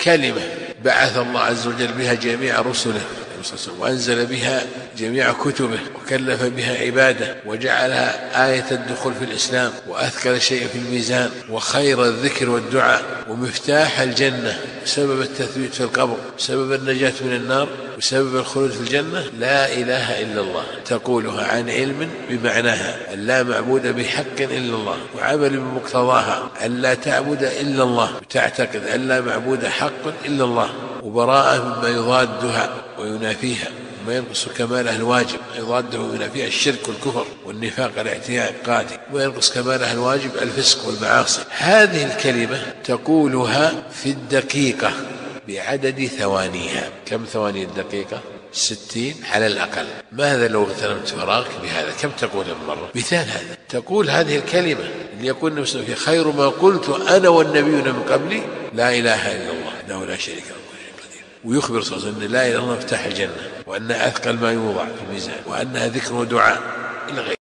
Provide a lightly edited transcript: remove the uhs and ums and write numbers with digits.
كلمة بعث الله عز وجل بها جميع رسله وأنزل بها جميع كتبه وكلف بها عباده وجعلها آية الدخول في الإسلام وأثقل شيء في الميزان وخير الذكر والدعاء ومفتاح الجنة وسبب التثبيت في القبر وسبب النجاة من النار وسبب الخلود في الجنة. لا إله إلا الله تقولها عن علم بمعناها أن لا معبود بحق إلا الله وعمل بمقتضاها أن لا تعبد إلا الله وتعتقد أن لا معبود حق إلا الله وبراءة مما يضادها وينافيها ما ينقص كماله الواجب يضاده وينافيها الشرك والكفر والنفاق الاعتقادي وينقص كماله الواجب الفسق والمعاصي. هذه الكلمة تقولها في الدقيقة بعدد ثوانيها. كم ثواني الدقيقة؟ 60 على الأقل. ماذا لو اغتنمت فراغك بهذا؟ كم تقول مرة؟ مثال هذا تقول هذه الكلمة اللي يكون نفسه في خير ما قلت أنا والنبيون من قبلي لا إله إلا الله إنه لا شريك له ويخبر صلى الله عليه وسلم أن لا إله إلا الله مفتاح الجنة وأنها أثقل ما يوضع في الميزان وأنها ذكر ودعاء إلى غيره.